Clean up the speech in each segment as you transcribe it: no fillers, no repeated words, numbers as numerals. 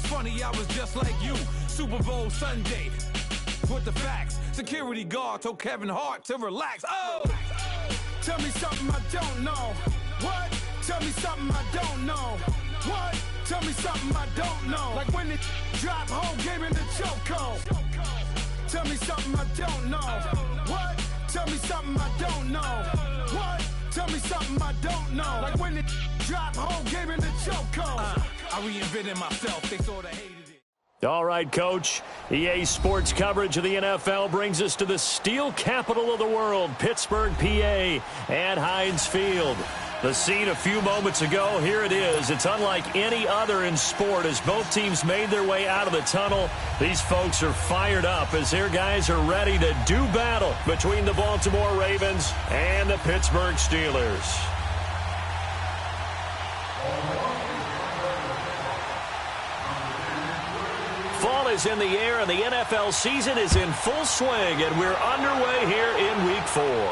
It's funny, I was just like you. Super Bowl Sunday with the facts. Security guard told Kevin Hart to relax. Oh, tell me something I don't know. What? Tell me something I don't know. What? Tell me something I don't know. Like when it drop whole game in the chokehold. Tell me something I don't know. What? Tell me something I don't know. What? Tell me something I don't know. Like when it drop whole game in the chokehold. I reinvented myself. They sort of hated it. All right, Coach. EA Sports coverage of the NFL brings us to the steel capital of the world, Pittsburgh, PA, at Heinz Field. The scene a few moments ago, here it is. It's unlike any other in sport as both teams made their way out of the tunnel. These folks are fired up as their guys are ready to do battle between the Baltimore Ravens and the Pittsburgh Steelers. Fall is in the air and the NFL season is in full swing, and we're underway here in Week 4.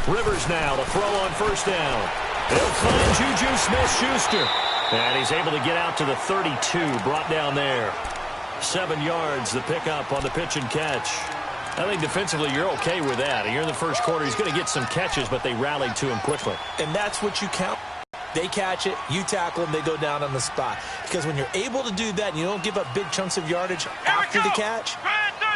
Rivers now to throw on first down. He'll find Juju Smith-Schuster. And he's able to get out to the 32, brought down there. 7 yards, the pickup on the pitch and catch. I think defensively you're okay with that. Here in the first quarter, he's going to get some catches, but they rallied to him quickly. And that's what you count. They catch it, you tackle them, they go down on the spot. Because when you're able to do that and you don't give up big chunks of yardage after the catch,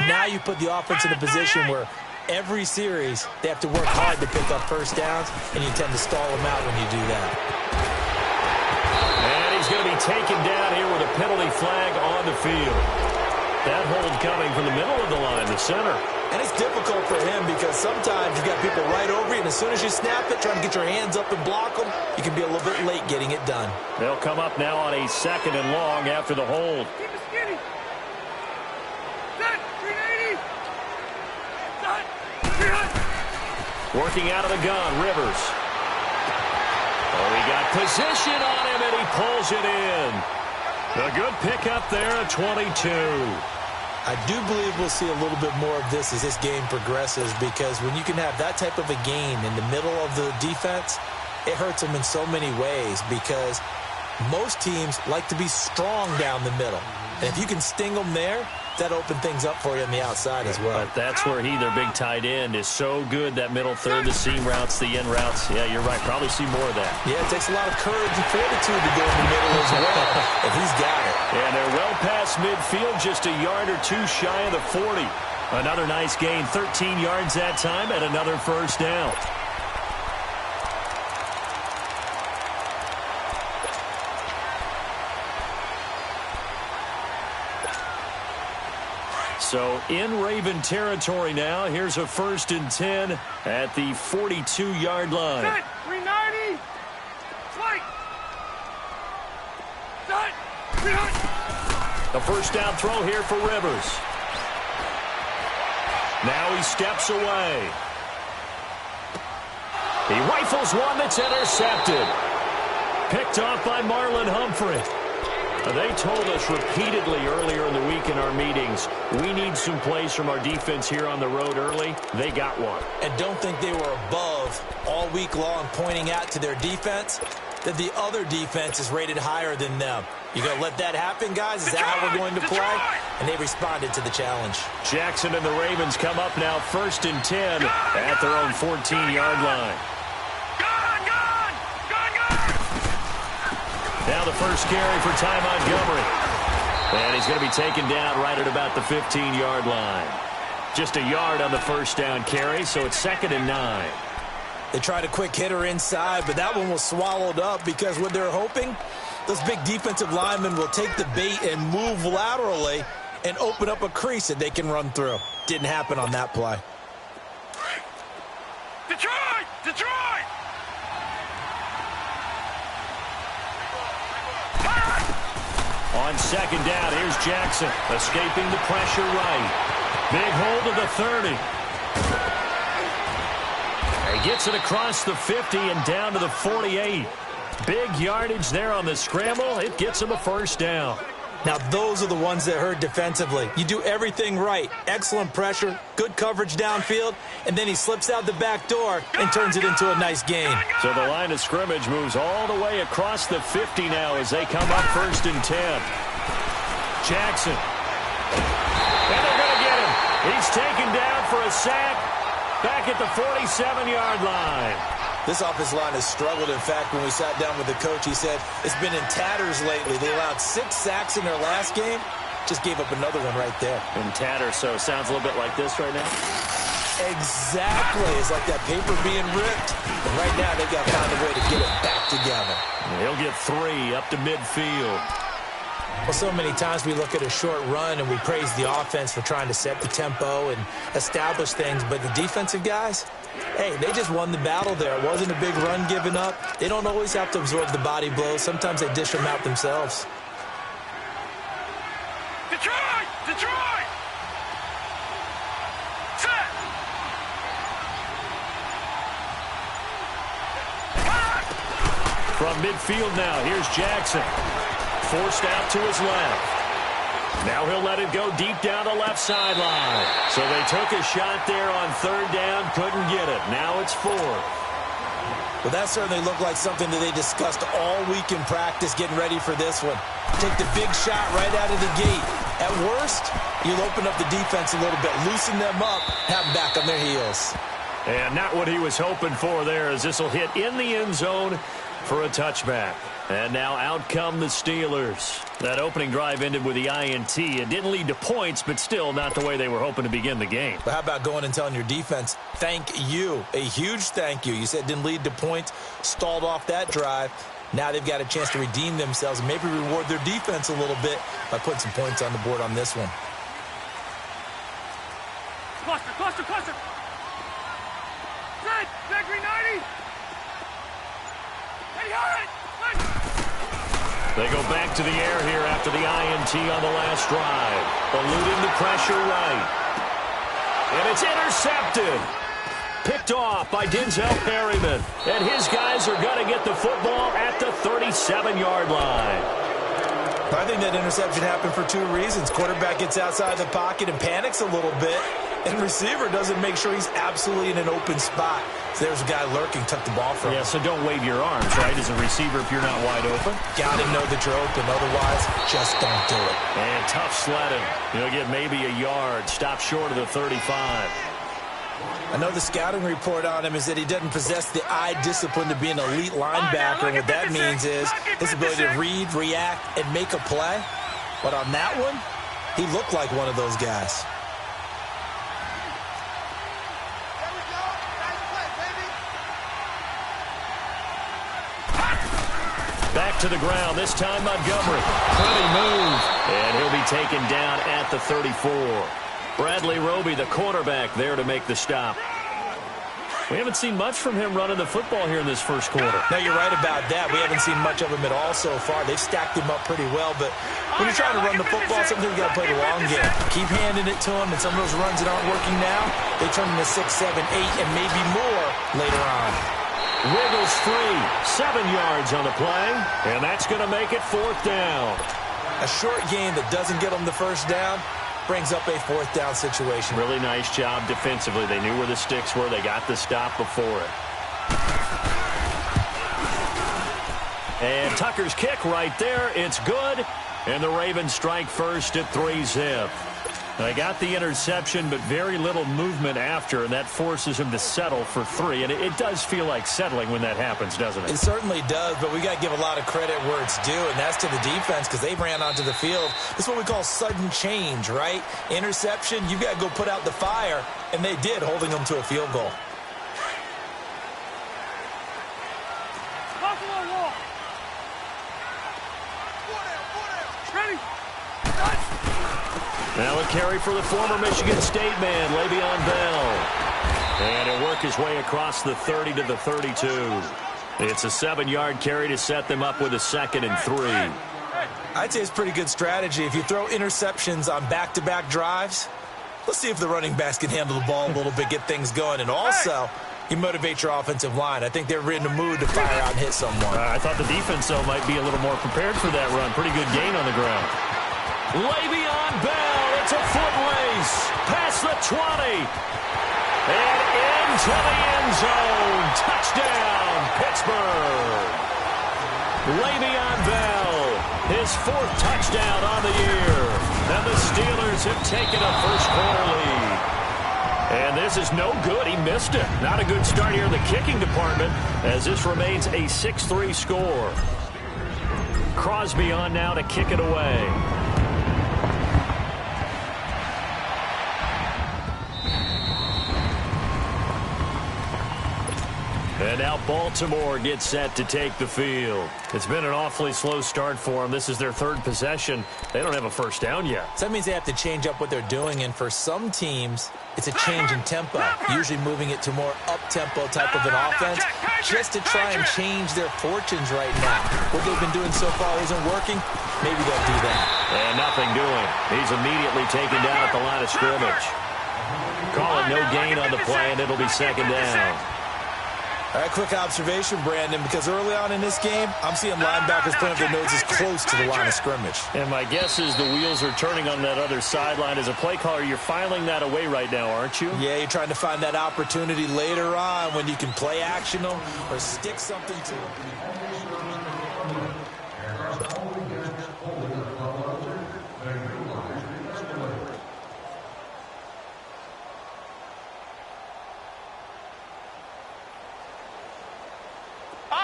now you put the offense in a position where every series they have to work hard to pick up first downs, and you tend to stall them out when you do that. And he's going to be taken down here with a penalty flag on the field. That hold coming from the middle of the line, the center. And it's difficult for him because sometimes you've got people right over you, and as soon as you snap it, trying to get your hands up and block them, you can be a little bit late getting it done. They'll come up now on a 2nd and long after the hold. Keep it skinny. Set, 380. Set, 300. Working out of the gun, Rivers. Oh, he got position on him, and he pulls it in. A good pickup there at 22. I do believe we'll see a little bit more of this as this game progresses, because when you can have that type of a game in the middle of the defense, it hurts them in so many ways, because most teams like to be strong down the middle. And if you can sting them there, that opens things up for you on the outside as well. But that's where their big tight end, is so good, that middle third, the seam routes, the in routes. Yeah, you're right. Probably see more of that. Yeah, it takes a lot of courage and fortitude to go in the middle as well, if he's got it. And they're well past midfield, just a yard or two shy of the 40. Another nice gain, 13 yards that time, and another first down. So in Raven territory now. Here's a 1st and 10 at the 42-yard line. Set, 390. Flight. Set, 300. A first down throw here for Rivers. Now he steps away. He rifles one that's intercepted. Picked off by Marlon Humphrey. They told us repeatedly earlier in the week in our meetings, we need some plays from our defense here on the road early. They got one. And don't think they were above all week long, pointing out to their defense that the other defense is rated higher than them. You going to let that happen, guys? Is that how we're going to play? And they responded to the challenge. Jackson and the Ravens come up now 1st and 10 at their own 14-yard line. Now the first carry for Ty Montgomery. And he's going to be taken down right at about the 15-yard line. Just a yard on the first down carry, so it's 2nd and 9. They tried a quick hitter inside, but that one was swallowed up because what they're hoping, those big defensive linemen will take the bait and move laterally and open up a crease that they can run through. Didn't happen on that play. Detroit! Detroit! On second down, here's Jackson, escaping the pressure right. Big hold of the 30. He gets it across the 50 and down to the 48. Big yardage there on the scramble. It gets him a first down. Now, those are the ones that hurt defensively. You do everything right. Excellent pressure, good coverage downfield, and then he slips out the back door and turns it into a nice gain. So the line of scrimmage moves all the way across the 50 now as they come up 1st and 10. Jackson. And they're going to get him. He's taken down for a sack back at the 47-yard line. This offensive line has struggled. In fact, when we sat down with the coach, he said it's been in tatters lately. They allowed 6 sacks in their last game. Just gave up another one right there. In tatters, so it sounds a little bit like this right now. Exactly. It's like that paper being ripped. And right now, they've got to find a way to get it back together. He'll get 3 up to midfield. Well, so many times we look at a short run and we praise the offense for trying to set the tempo and establish things, but the defensive guys, hey, they just won the battle there. It wasn't a big run given up. They don't always have to absorb the body blows. Sometimes they dish them out themselves. Detroit! Detroit! Set! From midfield now, here's Jackson. Forced out to his left. Now he'll let it go deep down the left sideline. So they took a shot there on 3rd down, couldn't get it. Now it's 4th. Well, that certainly looked like something that they discussed all week in practice getting ready for this one. Take the big shot right out of the gate. At worst, you'll open up the defense a little bit, loosen them up, have them back on their heels. And not what he was hoping for there, as this will hit in the end zone for a touchback. And now out come the Steelers. That opening drive ended with the INT. It didn't lead to points, but still not the way they were hoping to begin the game. But how about going and telling your defense, thank you, a huge thank you. You said it didn't lead to points, stalled off that drive. Now they've got a chance to redeem themselves and maybe reward their defense a little bit by putting some points on the board on this one. Cluster, cluster, cluster! Set! Back 390! Hey, got it! They go back to the air here after the INT on the last drive. Eluding the pressure right. And it's intercepted. Picked off by Denzel Perryman. And his guys are going to get the football at the 37-yard line. I think that interception happened for 2 reasons. Quarterback gets outside the pocket and panics a little bit. And receiver doesn't make sure he's absolutely in an open spot. So there's a guy lurking, took the ball from him. Yeah, so don't wave your arms, right, as a receiver if you're not wide open. Got to know that you're open. Otherwise, just don't do it. And tough sledding. He'll get maybe a yard. Stop short of the 35. I know the scouting report on him is that he doesn't possess the eye discipline to be an elite linebacker. And what that means is his ability to read, react, and make a play. But on that one, he looked like one of those guys. Back to the ground, this time Montgomery. Pretty move. And he'll be taken down at the 34. Bradley Roby, the quarterback, there to make the stop. We haven't seen much from him running the football here in this first quarter. No, you're right about that. We haven't seen much of him at all so far. They've stacked him up pretty well, but when you're trying to run the football, sometimes you got to play the long game. Keep handing it to him, and some of those runs that aren't working now, they turn into 6, 7, 8, and maybe more later on. Wiggles free, 7 yards on the play, and that's going to make it 4th down. A short game that doesn't get them the first down brings up a 4th down situation. Really nice job defensively. They knew where the sticks were. They got the stop before it. And Tucker's kick right there. It's good, and the Ravens strike first at 3-zip. They got the interception, but very little movement after, and that forces him to settle for 3. And it does feel like settling when that happens, doesn't it? It certainly does, but we got to give a lot of credit where it's due, and that's to the defense because they ran onto the field. This is what we call sudden change, right? Interception, you got to go put out the fire, and they did, holding them to a field goal. Buffalo wall! Ready! Done! Now a carry for the former Michigan State man, Le'Veon Bell. And he'll work his way across the 30 to the 32. It's a 7-yard carry to set them up with a 2nd and 3. I'd say it's pretty good strategy. If you throw interceptions on back-to-back drives, let's see if the running backs can handle the ball a little bit, get things going. And also, you motivate your offensive line. I think they're in the mood to fire out and hit someone. I thought the defense, though, might be a little more prepared for that run. Pretty good gain on the ground. Le'Veon Bell, it's a foot race. Past the 20. And into the end zone. Touchdown, Pittsburgh. Le'Veon Bell, his 4th touchdown on the year. And the Steelers have taken a first-quarter lead. And this is no good. He missed it. Not a good start here in the kicking department as this remains a 6-3 score. Crosby on now to kick it away. And now Baltimore gets set to take the field. It's been an awfully slow start for them. This is their 3rd possession. They don't have a first down yet. So that means they have to change up what they're doing, and for some teams, it's a change in tempo, usually moving it to more up-tempo type of an offense, just to try and change their fortunes right now. What they've been doing so far isn't working. Maybe they'll do that. And nothing doing. He's immediately taken down at the line of scrimmage. Call it no gain on the play, and it'll be 2nd down. All right, quick observation, Brandon, because early on in this game, I'm seeing linebackers putting up their noses close to the line of scrimmage. And my guess is the wheels are turning on that other sideline. As a play caller, you're filing that away right now, aren't you? Yeah, you're trying to find that opportunity later on when you can play action them or stick something to them.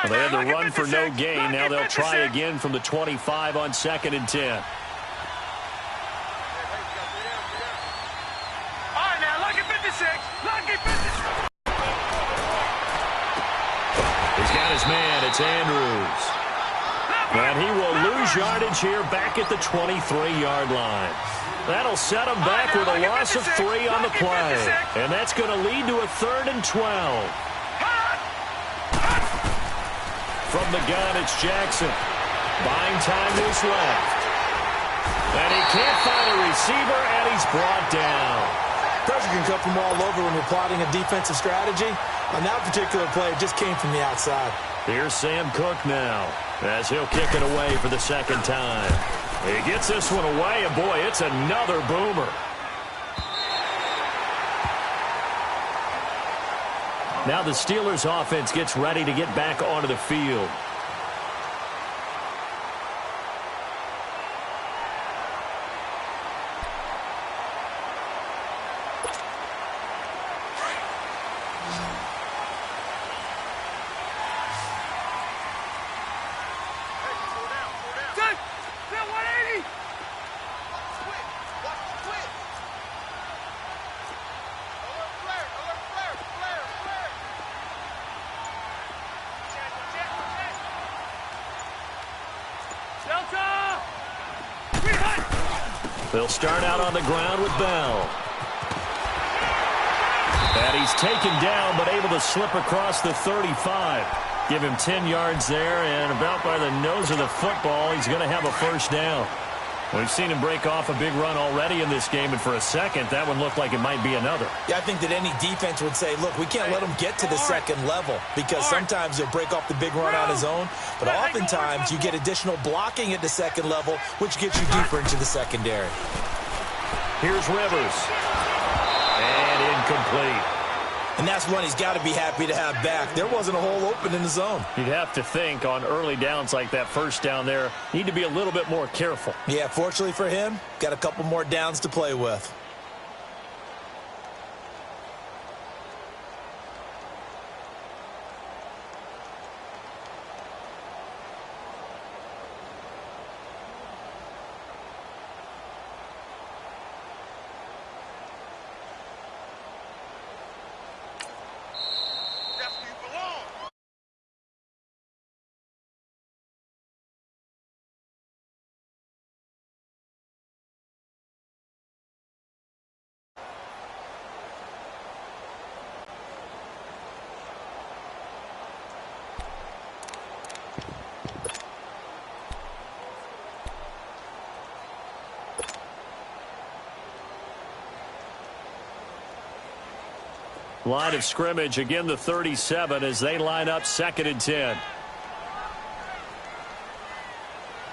Well, they had to run for no gain. Now they'll try again from the 25 on 2nd and 10. All right, now, lucky 56. Lucky 56. He's got his man. It's Andrews. And he will lose yardage here back at the 23-yard line. That'll set him back with a loss of 3 on the play. And that's going to lead to a 3rd and 12. From the gun, it's Jackson. Buying time to his left. And he can't find a receiver, and he's brought down. Pressure can come from all over when you're plotting a defensive strategy. On that particular play, it just came from the outside. Here's Sam Cook now, as he'll kick it away for the 2nd time. He gets this one away, and boy, it's another boomer. Now the Steelers offense gets ready to get back onto the field. They'll start out on the ground with Bell. And he's taken down, but able to slip across the 35. Give him 10 yards there, and about by the nose of the football, he's going to have a first down. We've seen him break off a big run already in this game, and for a second, that one looked like it might be another. Yeah, I think that any defense would say, look, we can't let him get to the second level because sometimes he'll break off the big run on his own, but oftentimes you get additional blocking at the second level, which gets you deeper into the secondary. Here's Rivers. And incomplete. And that's one he's got to be happy to have back. There wasn't a hole open in the zone. You'd have to think on early downs like that first down there, need to be a little bit more careful. Yeah, fortunately for him, got a couple more downs to play with. Line of scrimmage, again the 37 as they line up 2nd and 10.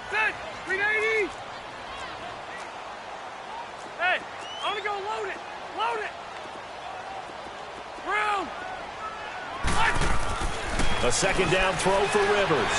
Set. 380. Hey, I'm going to go load it. Load it. Brown. A 2nd down throw for Rivers.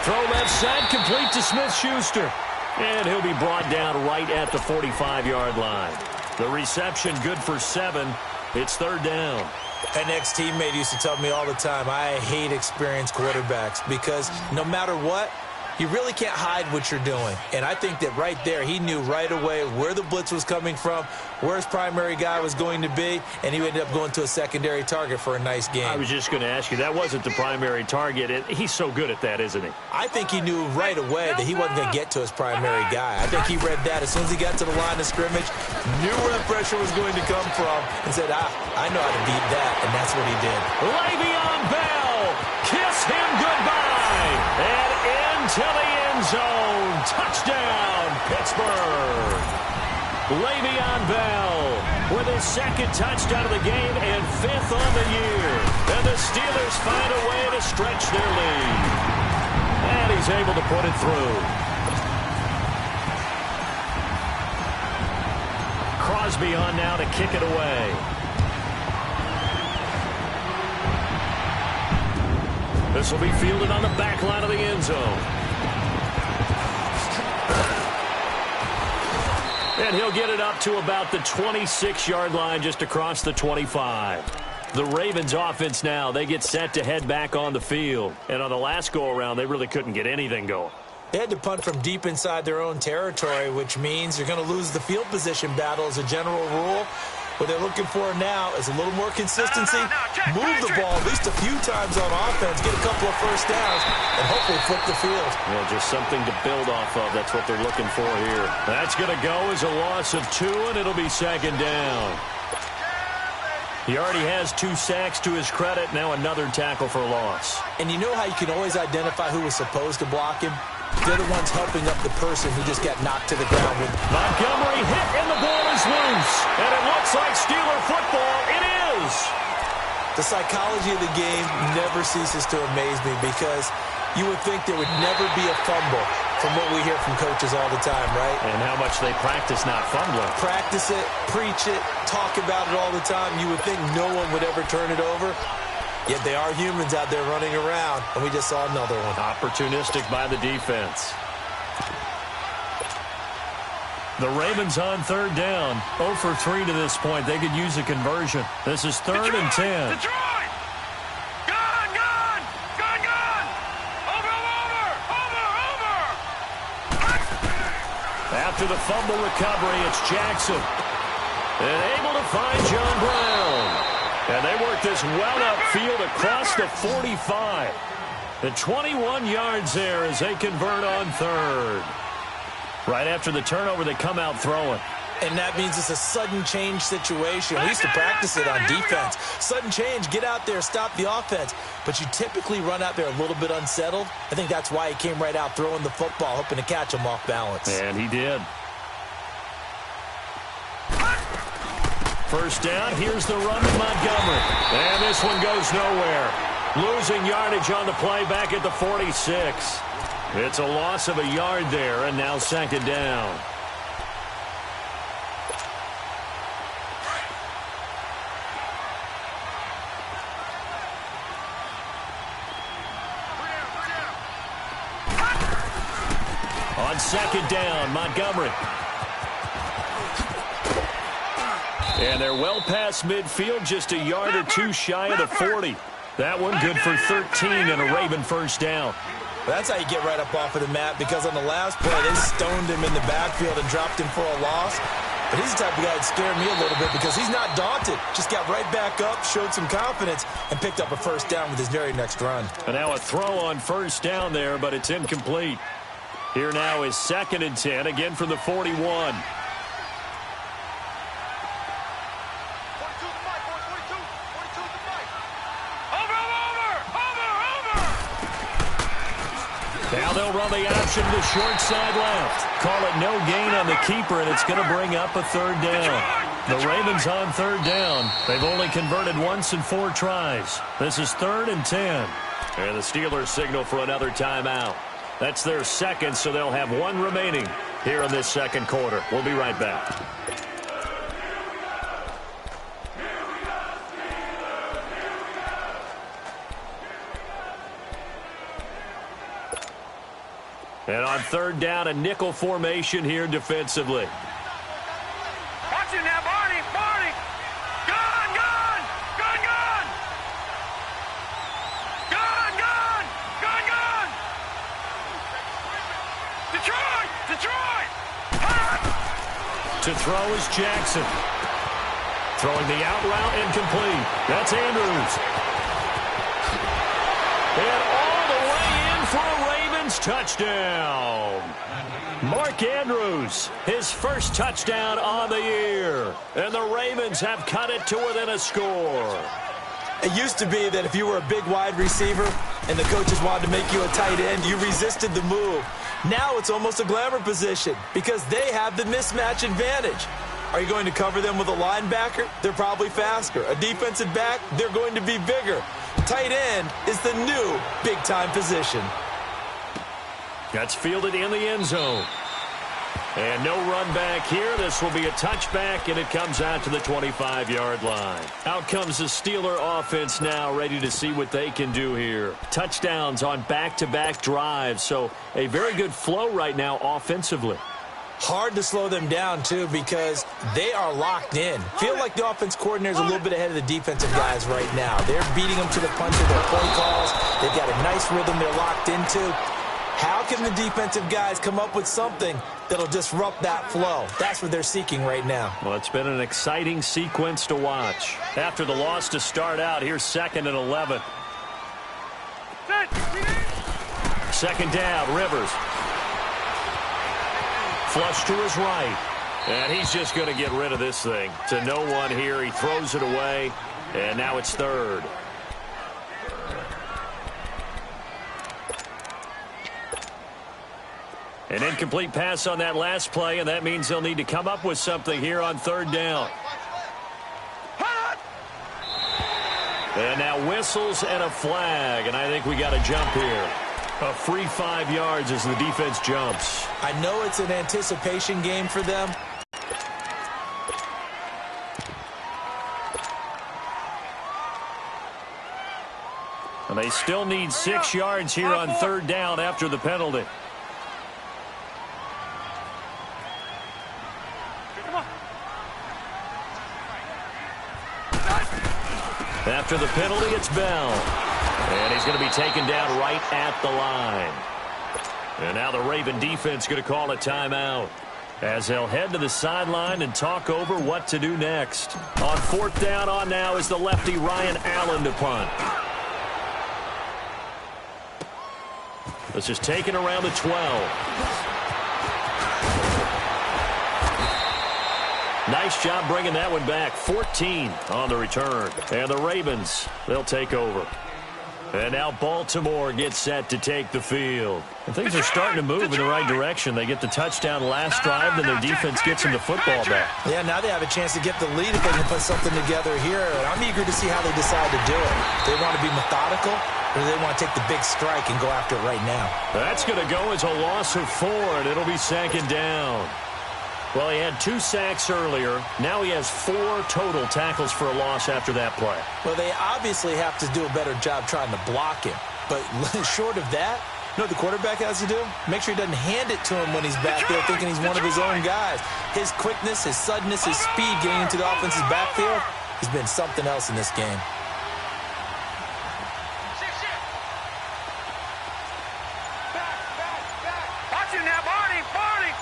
Throw left side, complete to Smith-Schuster. And he'll be brought down right at the 45-yard line. The reception good for 7. It's 3rd down. An ex-teammate used to tell me all the time, I hate experienced quarterbacks because no matter what, you really can't hide what you're doing. And I think that right there, he knew right away where the blitz was coming from, where his primary guy was going to be, and he ended up going to a secondary target for a nice game. I was just going to ask you, that wasn't the primary target. He's so good at that, isn't he? I think he knew right away that he wasn't going to get to his primary guy. I think he read that as soon as he got to the line of scrimmage, knew where the pressure was going to come from, and said, I know how to beat that, and that's what he did. Le'Veon Bell, kiss him goodbye, and into the end zone. Touchdown, Pittsburgh. Le'Veon Bell with his 2nd touchdown of the game and 5th on the year. And the Steelers find a way to stretch their lead. And he's able to put it through. Crosby on now to kick it away. This will be fielded on the back line of the end zone. And he'll get it up to about the 26-yard line just across the 25. The Ravens offense now, they get set to head back on the field. And on the last go-around, they really couldn't get anything going. They had to punt from deep inside their own territory, which means you're going to lose the field position battle as a general rule. What they're looking for now is a little more consistency, move the ball at least a few times on offense, get a couple of first downs, and hopefully flip the field. Yeah, just something to build off of. That's what they're looking for here. That's going to go as a loss of 2, and it'll be 2nd down. He already has 2 sacks to his credit. Now another tackle for loss. And you know how you can always identify who was supposed to block him? They're the ones helping up the person who just got knocked to the ground. With Montgomery hit, and the ball is loose. And it looks like Steeler football. It is. The psychology of the game never ceases to amaze me because you would think there would never be a fumble from what we hear from coaches all the time, right? And how much they practice not fumbling. Practice it, preach it, talk about it all the time. You would think no one would ever turn it over. Yet they are humans out there running around, and we just saw another one. Opportunistic by the defense. The Ravens on 3rd down. 0 for 3 to this point. They could use a conversion. This is 3rd and 10. Detroit! Gone! Gone! Gone! Gone! Over! After the fumble recovery, it's Jackson. And able to find John Brown. And they work this well upfield across the 45. The 21 yards there as they convert on 3rd. Right after the turnover, they come out throwing. And that means it's a sudden change situation. We used to practice it on defense. Sudden change, get out there, stop the offense. But you typically run out there a little bit unsettled. I think that's why he came right out throwing the football, hoping to catch him off balance. And he did. First down, here's the run to Montgomery. And this one goes nowhere. Losing yardage on the play back at the 46. It's a loss of a yard there, and now 2nd down. On 2nd down, Montgomery. And they're well past midfield, just a yard or 2 shy of the 40. That one good for 13 and a Raven first down. That's how you get right up off of the mat, because on the last play, they stoned him in the backfield and dropped him for a loss. But he's the type of guy that scared me a little bit because he's not daunted. Just got right back up, showed some confidence, and picked up a first down with his very next run. And now a throw on first down there, but it's incomplete. Here now is 2nd and 10, again from the 41. Now they'll run the option to short side left. Call it no gain on the keeper, and it's going to bring up a 3rd down. The Ravens on third down. They've only converted once in 4 tries. This is 3rd and 10. And the Steelers signal for another timeout. That's their second, so they'll have 1 remaining here in this second quarter. We'll be right back. And on third down, a nickel formation here defensively. Watch it now, Barney. Barney. Gone, gone. Gone, gone. Gone, gone. Gone, gone. Detroit. Detroit. To throw is Jackson. Throwing the out route incomplete. That's Andrews. And all the way in for a Ravens touchdown. Mark Andrews, his first touchdown on the year. And the Ravens have cut it to within a score. It used to be that if you were a big wide receiver and the coaches wanted to make you a tight end, you resisted the move. Now it's almost a glamour position because they have the mismatch advantage. Are you going to cover them with a linebacker? They're probably faster. A defensive back? They're going to be bigger. Tight end is the new big-time position. That's fielded in the end zone. And no run back here. This will be a touchback, and it comes out to the 25-yard line. Out comes the Steeler offense now, ready to see what they can do here. Touchdowns on back-to-back drives, so a very good flow right now offensively. Hard to slow them down, too, because they are locked in. Feel like the offense coordinator is a little bit ahead of the defensive guys right now. They're beating them to the punch with their play calls. They've got a nice rhythm they're locked into. How can the defensive guys come up with something that'll disrupt that flow? That's what they're seeking right now. Well, it's been an exciting sequence to watch. After the loss to start out, here's 2nd and 11. Second down, Rivers. Flush to his right. And he's just going to get rid of this thing. To no one here. He throws it away. And now it's 3rd. An incomplete pass on that last play, and that means they'll need to come up with something here on 3rd down. And now whistles and a flag, and I think we got a jump here. A free 5 yards as the defense jumps. I know it's an anticipation game for them. And they still need 6 yards here on 3rd down after the penalty. After the penalty, it's Bell. And he's going to be taken down right at the line. And now the Raven defense going to call a timeout as they'll head to the sideline and talk over what to do next. On 4th down on now is the lefty Ryan Allen to punt. This is taken around the 12. Nice job bringing that one back. 14 on the return. And the Ravens, they'll take over. And now Baltimore gets set to take the field. And things are starting to move in the right direction. They get the touchdown last drive, then their defense gets them the football back. Yeah, now they have a chance to get the lead if they can put something together here. And I'm eager to see how they decide to do it. They want to be methodical, or do they want to take the big strike and go after it right now? That's going to go as a loss of 4, and it'll be 2nd down. Well, he had 2 sacks earlier. Now he has 4 total tackles for a loss after that play. Well, they obviously have to do a better job trying to block him. But short of that, you know what the quarterback has to do? Make sure he doesn't hand it to him when he's back there thinking he's one of his own guys. His quickness, his suddenness, his speed getting into the offense's backfield has been something else in this game. Watch it now, Barney. Barney.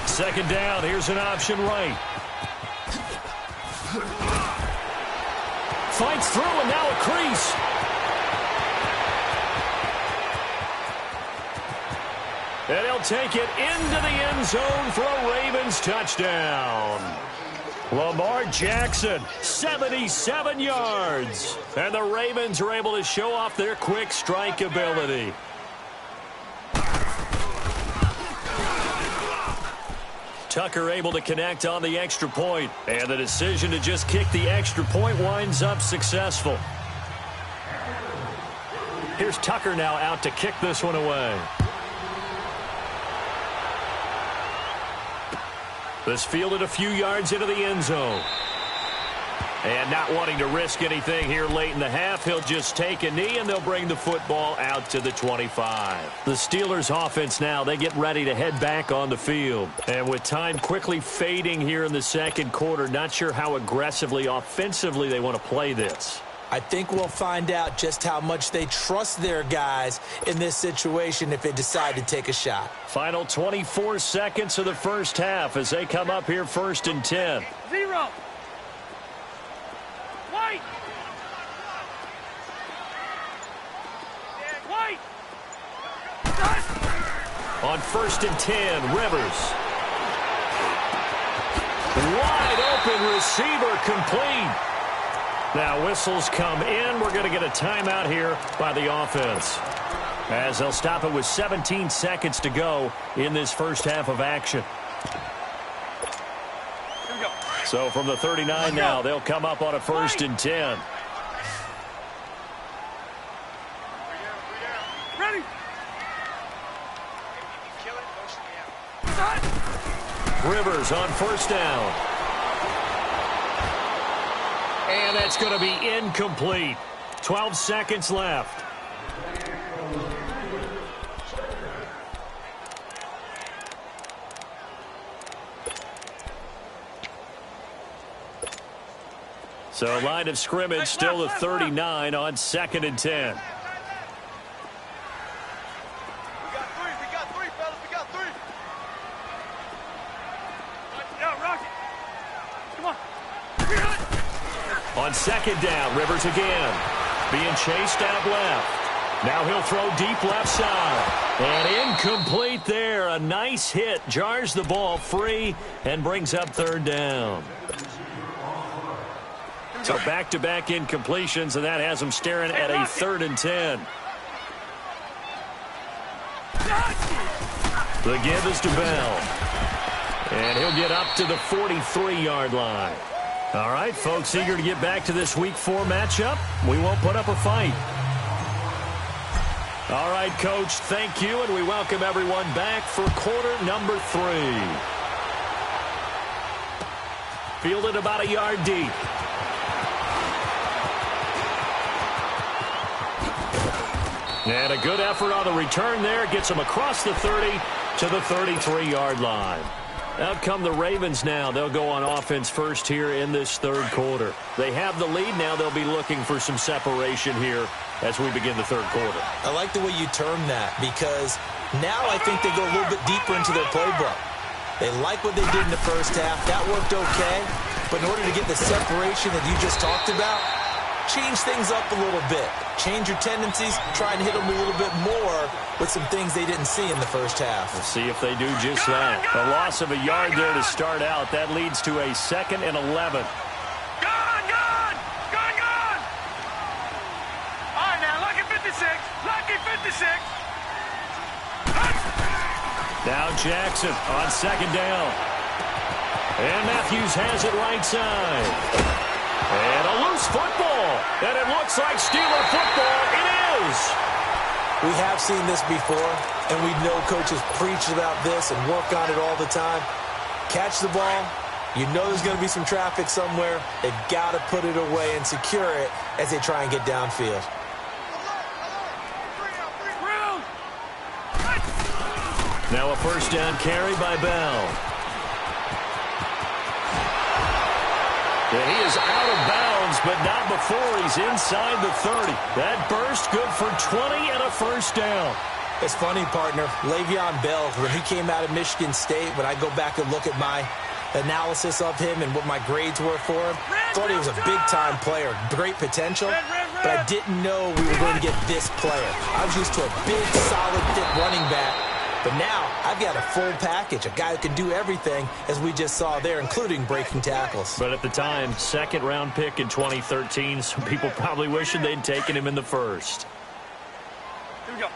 Second down, here's an option right. Fights through, and now a crease. And he'll take it into the end zone for a Ravens touchdown. Lamar Jackson, 77 yards. And the Ravens are able to show off their quick strike ability. Tucker able to connect on the extra point. And the decision to just kick the extra point winds up successful. Here's Tucker now out to kick this one away. This fielded a few yards into the end zone. And not wanting to risk anything here late in the half, he'll just take a knee and they'll bring the football out to the 25. The Steelers offense now, they get ready to head back on the field. And with time quickly fading here in the second quarter, not sure how aggressively, offensively they want to play this. I think we'll find out just how much they trust their guys in this situation if they decide to take a shot. Final 24 seconds of the first half as they come up here 1st and 10. 0. White. White. On 1st and 10, Rivers. Wide open receiver complete. Now whistles come in. We're going to get a timeout here by the offense, as they'll stop it with 17 seconds to go in this first half of action. Here we go. So from the 39 now, they'll come up on a 1st and 10. Ready. Rivers on 1st down. And that's going to be incomplete. 12 seconds left. So line of scrimmage still the 39 on 2nd and 10. We got three, fellas. We got three. Yo, Rocky. Come on. On 2nd down, Rivers again. Being chased out left. Now he'll throw deep left side. And incomplete there. A nice hit. Jars the ball free and brings up 3rd down. So back-to-back incompletions, and that has them staring at a 3rd and 10. The give is to Bell. And he'll get up to the 43-yard line. All right, folks, eager to get back to this Week 4 matchup. We won't put up a fight. All right, Coach, thank you, and we welcome everyone back for quarter number 3. Fielded about a yard deep. And a good effort on the return there. Gets them across the 30 to the 33-yard line. Out come the Ravens now. They'll go on offense first here in this 3rd quarter. They have the lead now. They'll be looking for some separation here as we begin the 3rd quarter. I like the way you term that, because now I think they go a little bit deeper into their playbook. They like what they did in the first half. That worked okay. But in order to get the separation that you just talked about, change things up a little bit. Change your tendencies, try and hit them a little bit more with some things they didn't see in the first half. We'll see if they do just that. A loss of a yard there to start out. That leads to a 2nd and 11. Gone! All right, now, lucky 56. Lucky 56. Now Jackson on 2nd down. And Matthews has it right side. And a loose football. And it looks like Steeler football. It is. We have seen this before, and we know coaches preach about this and work on it all the time. Catch the ball. You know there's going to be some traffic somewhere. They've got to put it away and secure it as they try and get downfield. Now a 1st down carry by Bell. And he is out of bounds, but not before he's inside the 30. That burst good for 20 and a 1st down. It's funny, partner. Le'Veon Bell, when he came out of Michigan State, when I go back and look at my analysis of him and what my grades were for him, thought he was a big-time player, great potential, but I didn't know we were going to get this player. I was used to a big, solid, thick running back. But now, I've got a full package, a guy who can do everything, as we just saw there, including breaking tackles. But at the time, 2nd-round pick in 2013, some people probably wishing they'd taken him in the 1st. Here we go.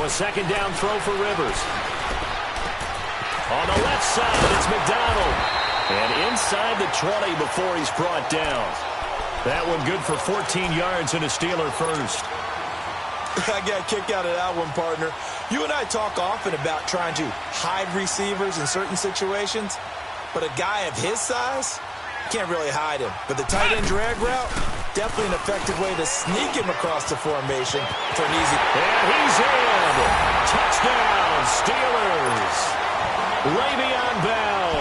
a second down throw for Rivers. On the left side, it's McDonald. And inside the 20 before he's brought down. That one good for 14 yards and a Steeler first. I got a kick out of that one, partner. You and I talk often about trying to hide receivers in certain situations, but a guy of his size, can't really hide him. But the tight end drag route, definitely an effective way to sneak him across the formation for an easy. And he's in. Touchdown, Steelers. Le'Veon Bell,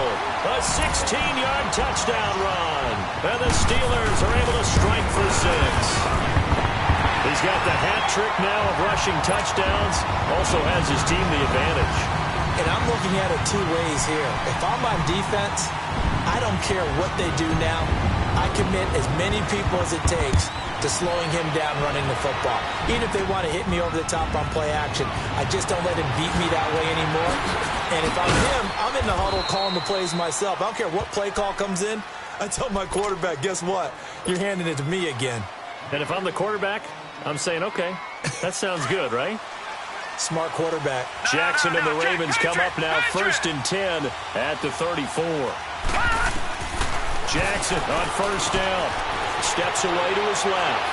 a 16-yard touchdown run. And the Steelers are able to strike for 6. He's got the hat trick now of rushing touchdowns. Also has his team the advantage. And I'm looking at it two ways here. If I'm on defense, I don't care what they do now. I commit as many people as it takes to slowing him down running the football. Even if they want to hit me over the top on play action, I just don't let him beat me that way anymore. And if I'm him, I'm in the huddle calling the plays myself. I don't care what play call comes in. I tell my quarterback, guess what? You're handing it to me again. And if I'm the quarterback, I'm saying, okay, that sounds good, right? Smart quarterback. Jackson and the Ravens come up now, 1st and 10 at the 34. Jackson on 1st down. Steps away to his left.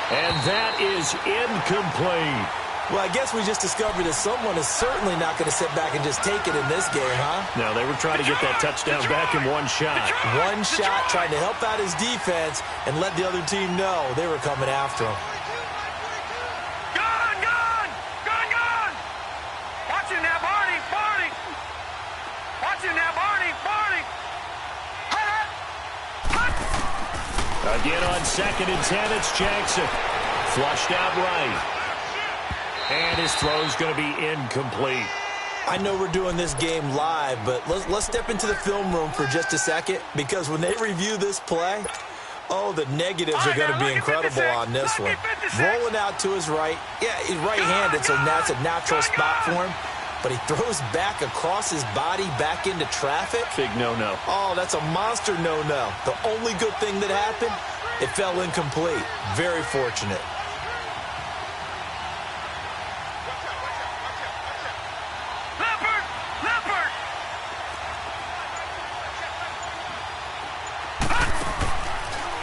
And that is incomplete. Well, I guess we just discovered that someone is certainly not going to sit back and just take it in this game, huh? No, they were trying to get that touchdown back in one shot. One shot, trying to help out his defense and let the other team know they were coming after him. Gone! Watch him now, Barney! Watch him now, Barney! Again on 2nd and 10, it's Jackson. Flushed out right. And his throw's going to be incomplete. I know we're doing this game live, but let's step into the film room for just a second, because when they review this play, oh, the negatives are going to be incredible on this one. Rolling out to his right. Yeah, he's right-handed, so that's a natural spot for him. But he throws back across his body back into traffic. Big no-no. Oh, that's a monster no-no. The only good thing that happened, it fell incomplete. Very fortunate.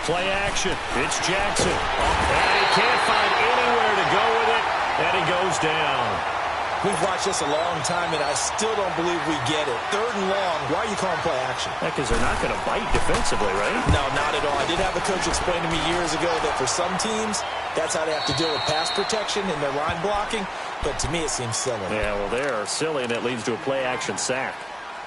Play action. It's Jackson. And he can't find anywhere to go with it. And he goes down. We've watched this a long time, and I still don't believe we get it. 3rd and long. Why are you calling play action? Because they're not going to bite defensively, right? No, not at all. I did have a coach explain to me years ago that for some teams, that's how they have to deal with pass protection and their line blocking. But to me, it seems silly. Yeah, well, they're silly, and it leads to a play action sack.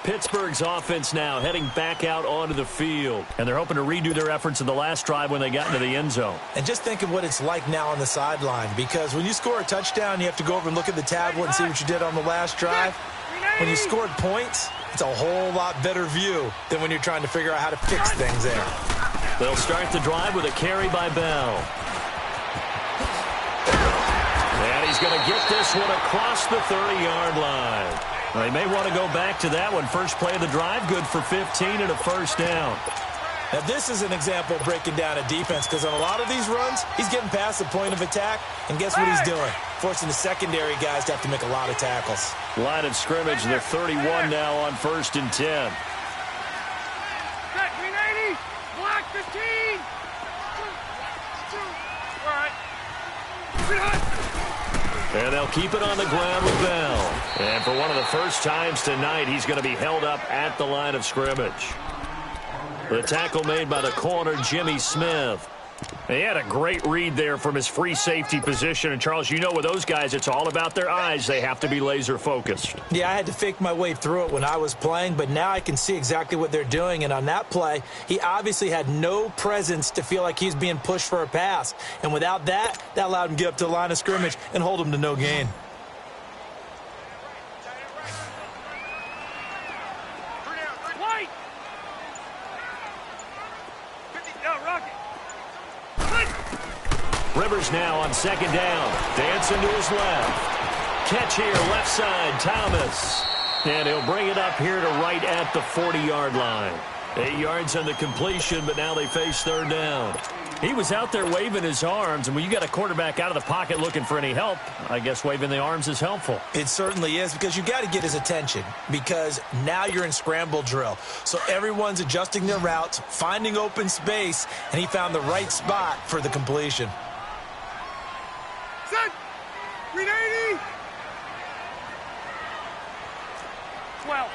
Pittsburgh's offense now heading back out onto the field. And they're hoping to redo their efforts in the last drive when they got into the end zone. And just think of what it's like now on the sideline. Because when you score a touchdown, you have to go over and look at the tablet and see what you did on the last drive. When you scored points, it's a whole lot better view than when you're trying to figure out how to fix things there. They'll start the drive with a carry by Bell. And he's going to get this one across the 30-yard line. Well, he may want to go back to that one. First play of the drive, good for 15 and a 1st down. Now, this is an example of breaking down a defense, because on a lot of these runs, he's getting past the point of attack, and guess what he's doing? Forcing the secondary guys to have to make a lot of tackles. Line of scrimmage, the 31 now on 1st and 10. Set, 380, block 15. All right. And they'll keep it on the ground with Bell. And for one of the first times tonight, he's going to be held up at the line of scrimmage. The tackle made by the corner, Jimmy Smith. He had a great read there from his free safety position. And, Charles, you know with those guys, it's all about their eyes. They have to be laser-focused. Yeah, I had to fake my way through it when I was playing, but now I can see exactly what they're doing. And on that play, he obviously had no presence to feel like he's being pushed for a pass. And without that, that allowed him to get up to the line of scrimmage and hold him to no gain. Rivers now on 2nd down. Dancing to his left. Catch here, left side, Thomas. And he'll bring it up here to right at the 40-yard line. 8 yards on the completion, but now they face 3rd down. He was out there waving his arms, and when you got a quarterback out of the pocket looking for any help, I guess waving the arms is helpful. It certainly is, because you got to get his attention, because now you're in scramble drill. So everyone's adjusting their routes, finding open space, and he found the right spot for the completion. Set. 380. 12.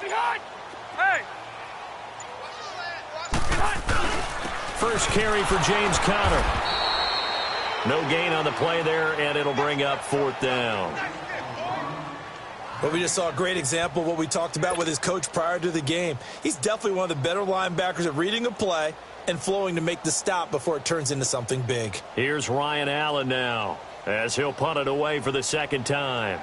Behind. Hey. First carry for James Conner. No gain on the play there, and it'll bring up 4th down. Well, we just saw a great example of what we talked about with his coach prior to the game. He's definitely one of the better linebackers at reading a play and flowing to make the stop before it turns into something big. Here's Ryan Allen now, as he'll punt it away for the 2nd time.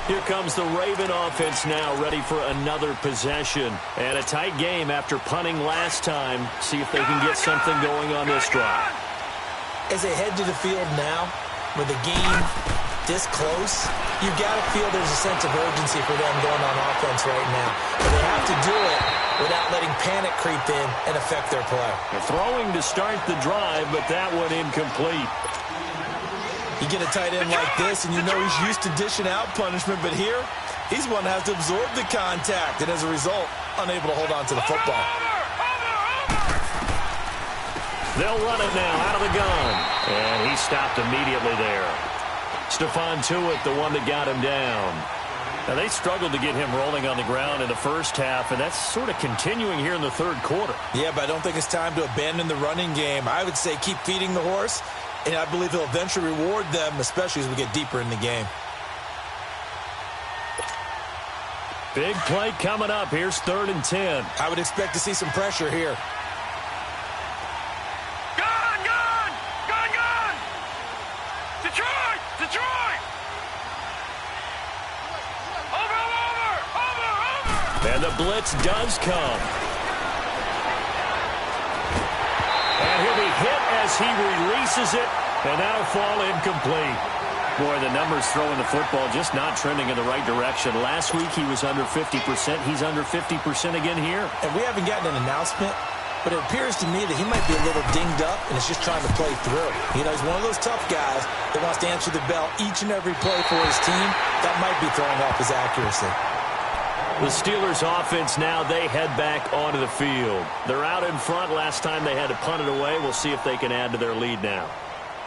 Here comes the Raven offense now, ready for another possession. And a tight game after punting last time. See if they can get something going on this drive. As they head to the field now, with the game this close, you've got to feel there's a sense of urgency for them going on offense right now. But they have to do it without letting panic creep in and affect their play. They're throwing to start the drive, but that one incomplete. You get a tight end like this, and you know he's used to dishing out punishment, but here, he's one that has to absorb the contact, and as a result, unable to hold on to the football. They'll run it now out of the gun, and he stopped immediately there. Stephon Tuitt, the one that got him down. Now, they struggled to get him rolling on the ground in the first half, and that's sort of continuing here in the 3rd quarter. Yeah, but I don't think it's time to abandon the running game. I would say keep feeding the horse, and I believe he'll eventually reward them, especially as we get deeper in the game. Big play coming up. Here's 3rd and 10. I would expect to see some pressure here. Gun! Detroit! Over! And the blitz does come. And he'll be hit as he releases it, and that'll fall incomplete. Boy, the numbers throwing the football just not trending in the right direction. Last week he was under 50%. He's under 50% again here. And we haven't gotten an announcement, but it appears to me that he might be a little dinged up and is just trying to play through. You know, he's one of those tough guys that wants to answer the bell each and every play for his team. That might be throwing off his accuracy. The Steelers offense now, they head back onto the field. They're out in front. Last time they had to punt it away. We'll see if they can add to their lead now.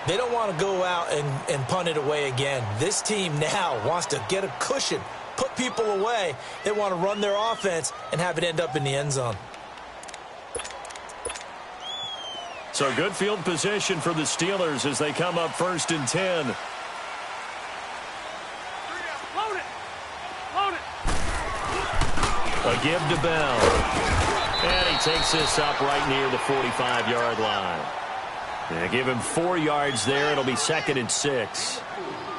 They don't want to go out and punt it away again. This team now wants to get a cushion, put people away. They want to run their offense and have it end up in the end zone. So good field position for the Steelers as they come up 1st and 10. A give to Bell. And he takes this up right near the 45-yard line. Yeah, give him 4 yards there. It'll be 2nd and 6.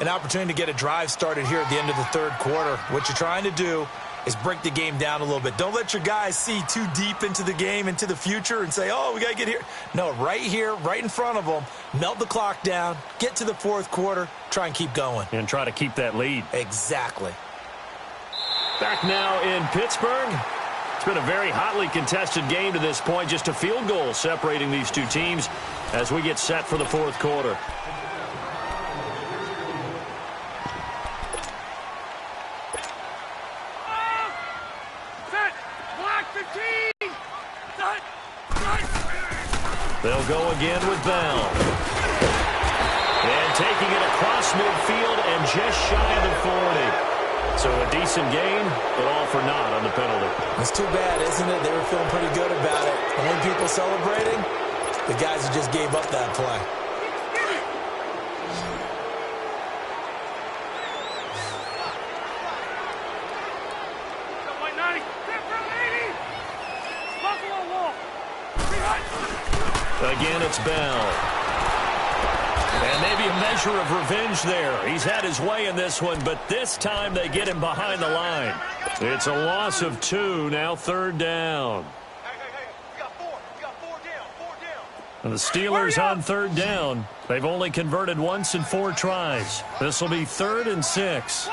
An opportunity to get a drive started here at the end of the 3rd quarter. What you're trying to do is break the game down a little bit. Don't let your guys see too deep into the game, into the future, and say, oh, we got to get here. No, right here, right in front of them, melt the clock down, get to the 4th quarter, try and keep going. And try to keep that lead. Exactly. Back now in Pittsburgh. It's been a very hotly contested game to this point. Just a field goal separating these two teams as we get set for the 4th quarter. They'll go again with Bell. And taking it across midfield and just shy of the 40. So a decent gain, but all for naught on the penalty. It's too bad, isn't it? They were feeling pretty good about it. Only people celebrating, the guys who just gave up that play. Again, it's Bell. And maybe a measure of revenge there. He's had his way in this one, but this time they get him behind the line. It's a loss of 2, now 3rd down. Hey, we got 4 down. The Steelers on third down. They've only converted once in 4 tries. This will be 3rd and 6.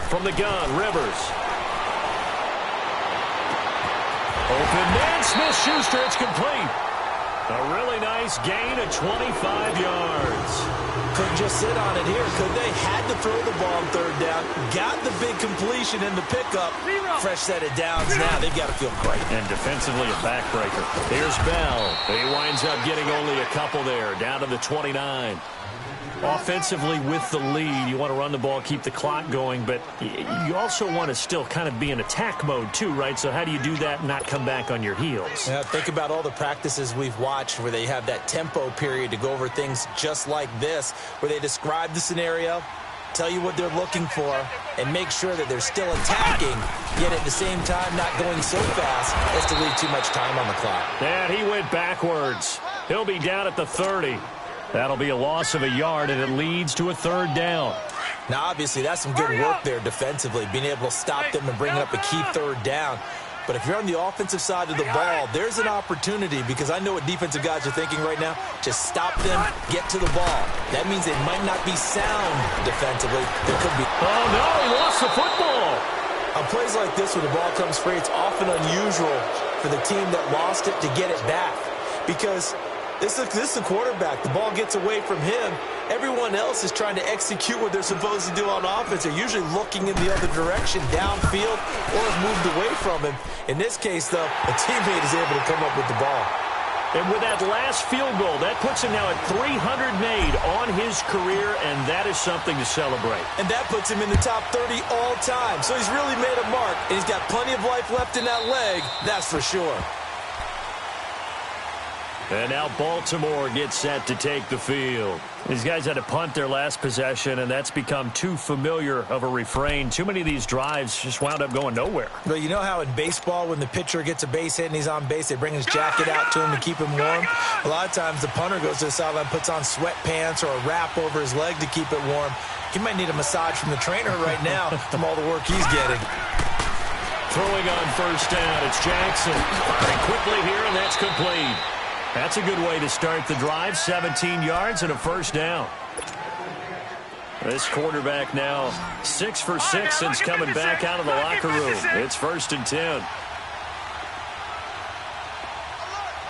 From the gun, Rivers. Open man, Smith-Schuster, it's complete. A really nice gain of 25 yards. Couldn't just sit on it here, could they? Had to throw the ball on third down. Got the big completion in the pickup. Fresh set of downs now. They've got to feel great. And defensively, a backbreaker. Here's Bell. He winds up getting only a couple there, down to the 29. Offensively with the lead, you want to run the ball, keep the clock going, but you also want to still kind of be in attack mode too, right? So how do you do that and not come back on your heels? Yeah, think about all the practices we've watched where they have that tempo period to go over things just like this, where they describe the scenario, tell you what they're looking for, and make sure that they're still attacking, yet at the same time not going so fast as to leave too much time on the clock. And he went backwards. He'll be down at the 30. That'll be a loss of a yard, and it leads to a 3rd down. Now, obviously, that's some good work there defensively, being able to stop them and bring up a key 3rd down. But if you're on the offensive side of the ball, there's an opportunity, because I know what defensive guys are thinking right now. Just stop them, get to the ball. That means they might not be sound defensively. There could be... Oh, no, he lost the football. On plays like this, when the ball comes free, it's often unusual for the team that lost it to get it back, because... This is the quarterback. The ball gets away from him. Everyone else is trying to execute what they're supposed to do on offense. They're usually looking in the other direction, downfield, or have moved away from him. In this case, though, a teammate is able to come up with the ball. And with that last field goal, that puts him now at 300 made on his career, and that is something to celebrate. And that puts him in the top 30 all time. So he's really made a mark, and he's got plenty of life left in that leg, that's for sure. And now Baltimore gets set to take the field. These guys had to punt their last possession, and that's become too familiar of a refrain. Too many of these drives just wound up going nowhere. Well, you know how in baseball when the pitcher gets a base hit and he's on base, they bring his jacket out to him to keep him warm? A lot of times the punter goes to the sideline, puts on sweatpants or a wrap over his leg to keep it warm. He might need a massage from the trainer right now from all the work he's getting. Throwing on first down, it's Jackson. Firing quickly here, and that's complete. That's a good way to start the drive. 17 yards and a first down. This quarterback now 6 for 6 since coming back out of the locker room. It's 1st and 10.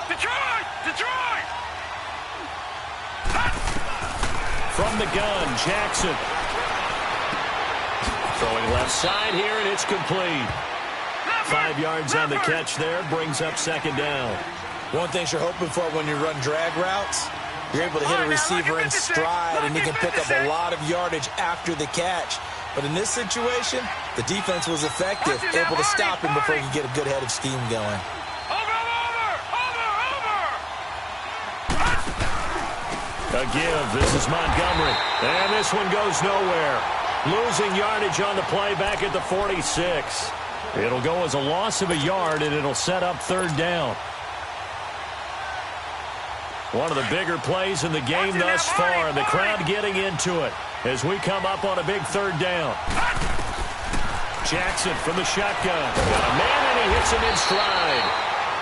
Detroit! From the gun, Jackson. Throwing left side here, and it's complete. 5 yards on the catch there, brings up 2nd down. One thing you're hoping for when you run drag routes, you're able to hit a receiver in stride, and he can pick up a lot of yardage after the catch. But in this situation, the defense was effective, able to stop him before he could get a good head of steam going. A give. This is Montgomery. And this one goes nowhere. Losing yardage on the play back at the 46. It'll go as a loss of a yard, and it'll set up 3rd down. One of the bigger plays in the game thus far, and the crowd getting into it as we come up on a big 3rd down. Jackson from the shotgun. Got a man, and he hits him in stride.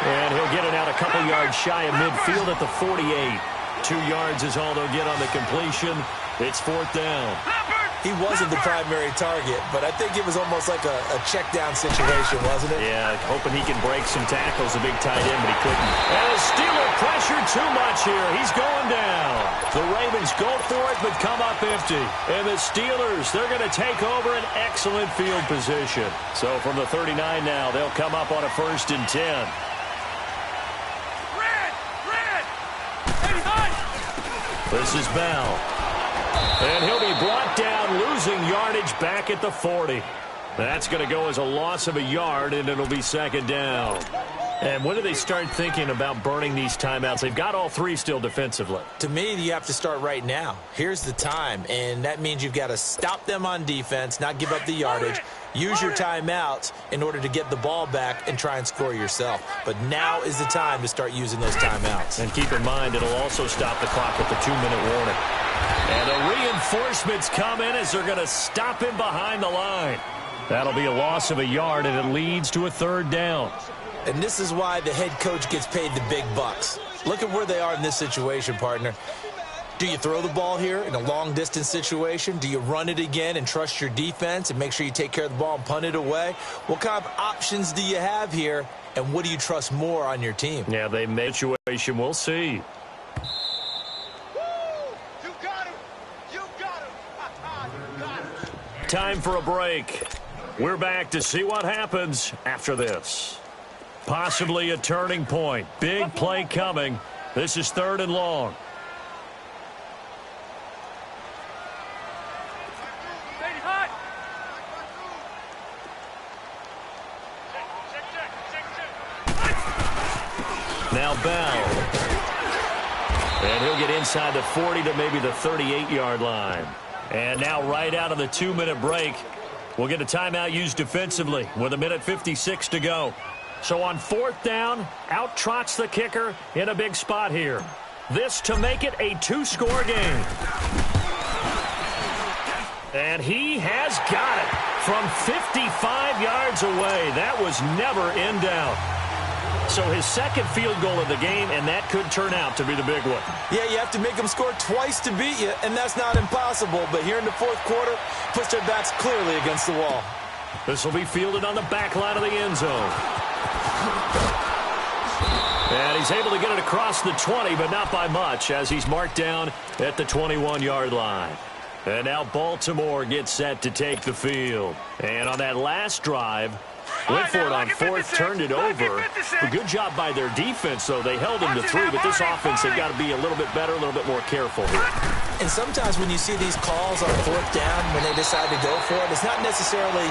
And he'll get it out a couple yards shy of midfield at the 48. 2 yards is all they'll get on the completion. It's 4th down. He wasn't the primary target, but I think it was almost like a check-down situation, wasn't it? Yeah, hoping he can break some tackles, a big tight end, but he couldn't. And the Steeler pressure too much here. He's going down. The Ravens go for it, but come up empty. And the Steelers, they're going to take over an excellent field position. So from the 39 now, they'll come up on a 1st and 10. This is Bell. And he'll be brought down, losing yardage back at the 40. That's going to go as a loss of a yard, and it'll be 2nd down. And when do they start thinking about burning these timeouts? They've got all 3 still defensively. To me, you have to start right now. Here's the time, and that means you've got to stop them on defense, not give up the yardage, use your timeouts in order to get the ball back and try and score yourself. But now is the time to start using those timeouts. And keep in mind, it'll also stop the clock at the 2-minute warning. And the reinforcements come in as they're going to stop him behind the line. That'll be a loss of a yard, and it leads to a third down. And this is why the head coach gets paid the big bucks. Look at where they are in this situation, partner. Do you throw the ball here in a long-distance situation? Do you run it again and trust your defense and make sure you take care of the ball and punt it away? What kind of options do you have here, and what do you trust more on your team? Yeah, they made a situation. We'll see. You got him. You got him. You got him. Time for a break. We're back to see what happens after this. Possibly a turning point. Big play coming. This is 3rd and long. Now Bell. And he'll get inside the 40 to maybe the 38-yard line. And now right out of the 2-minute break, we'll get a timeout used defensively with 1:56 to go. So on 4th down, out trots the kicker in a big spot here. This to make it a 2-score game. And he has got it from 55 yards away. That was never in doubt. So his 2nd field goal of the game, and that could turn out to be the big one. Yeah, you have to make them score twice to beat you, and that's not impossible. But here in the 4th quarter, puts their backs clearly against the wall. This will be fielded on the back line of the end zone. And he's able to get it across the 20, but not by much, as he's marked down at the 21-yard line. And now Baltimore gets set to take the field. And on that last drive, went for it on 4th, turned it over. A good job by their defense, though. They held him to 3, but this offense, they've got to be a little bit better, a little bit more careful here. And sometimes when you see these calls on 4th down, when they decide to go for it, it's not necessarily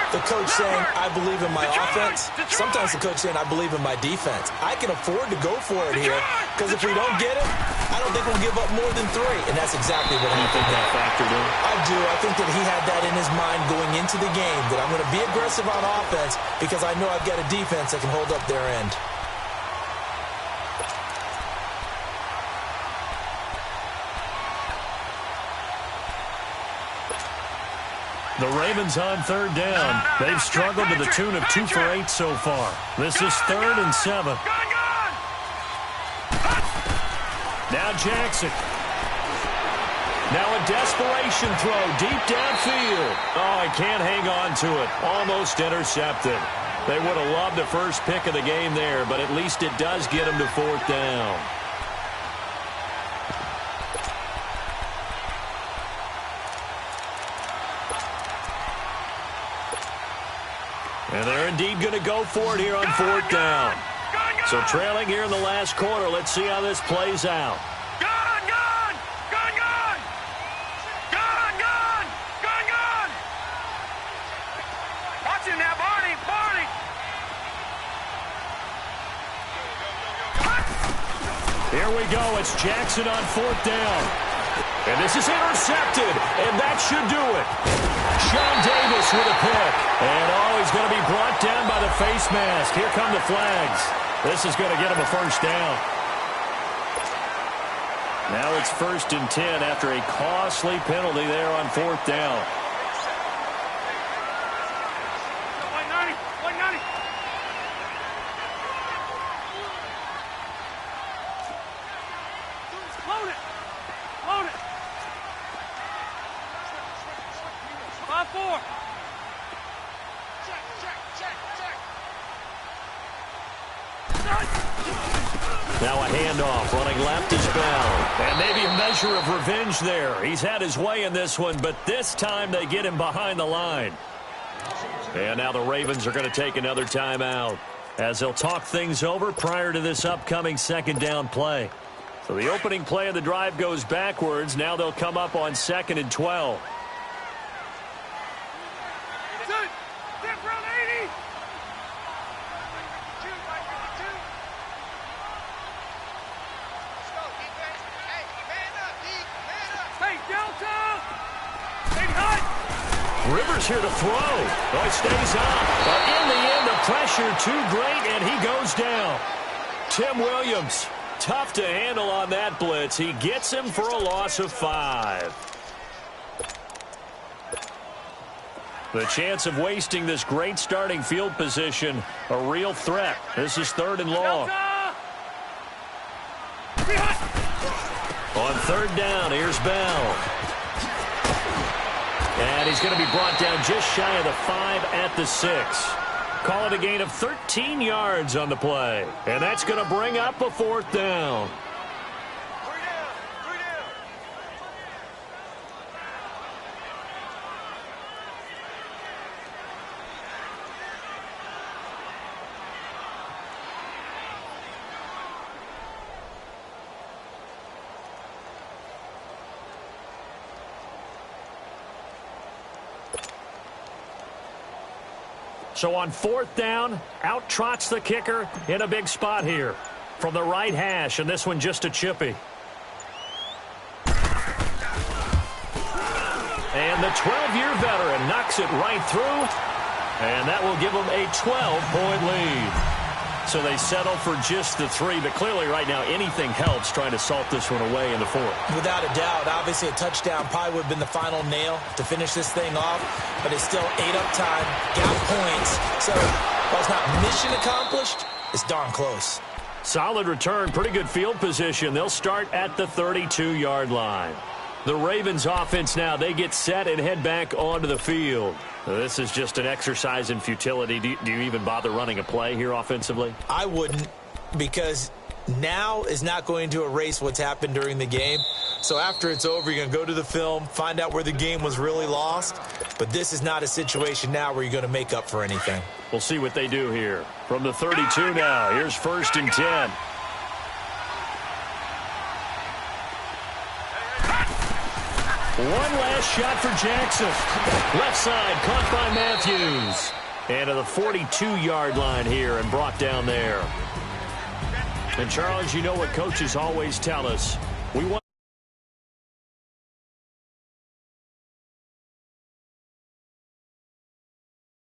the coach saying, I believe in my offense. Sometimes the coach saying, I believe in my defense. I can afford to go for it here, because if we don't get it, I don't think we'll give up more than 3. And that's exactly what happened. You think that factored in? I do. I think that he had that in his mind going into the game, that I'm going to be aggressive on offense because I know I've got a defense that can hold up their end. The Ravens on 3rd down. They've struggled to the tune of 2 for 8 so far. This is 3rd and 7. Now Jackson. Now a desperation throw deep downfield. Oh, he can't hang on to it. Almost intercepted. They would have loved the first pick of the game there, but at least it does get him to 4th down. And they're indeed going to go for it here on 4th down. So trailing here in the last quarter. Let's see how this plays out. Watch him now, Barney. Here we go. It's Jackson on 4th down. And this is intercepted, and that should do it. Sean Davis with a pick. And, he's going to be brought down by the face mask. Here come the flags. This is going to get him a first down. Now it's 1st and 10 after a costly penalty there on 4th down. Now a handoff, running left is Bell. And maybe a measure of revenge there. He's had his way in this one, but this time they get him behind the line. And now the Ravens are going to take another timeout as they'll talk things over prior to this upcoming 2nd down play. So the opening play of the drive goes backwards. Now they'll come up on 2nd and 12. Rivers here to throw. Oh, he stays up. But in the end, the pressure too great, and he goes down. Tim Williams, tough to handle on that blitz. He gets him for a loss of 5. The chance of wasting this great starting field position, a real threat. This is 3rd and long. On 3rd down, here's Bell. And he's going to be brought down just shy of the 5 at the 6. Call it a gain of 13 yards on the play. And that's going to bring up a 4th down. So on 4th down, out trots the kicker in a big spot here. From the right hash, and this one just a chippy. And the 12-year veteran knocks it right through, and that will give them a 12-point lead. So they settle for just the 3, but clearly right now anything helps trying to salt this one away in the 4th. Without a doubt, obviously a touchdown probably would have been the final nail to finish this thing off, but it's still 8 up time, got points. So while it's not mission accomplished, it's darn close. Solid return, pretty good field position. They'll start at the 32-yard line. The Ravens offense now, they get set and head back onto the field. This is just an exercise in futility. Do you even bother running a play here offensively? I wouldn't, because now is not going to erase what's happened during the game. So after it's over, you're going to go to the film, find out where the game was really lost. But this is not a situation now where you're going to make up for anything. We'll see what they do here. From the 32 now, here's 1st and 10. One last shot for Jackson. Left side, caught by Matthews. And to the 42-yard line here and brought down there. And, Charles, you know what coaches always tell us. We want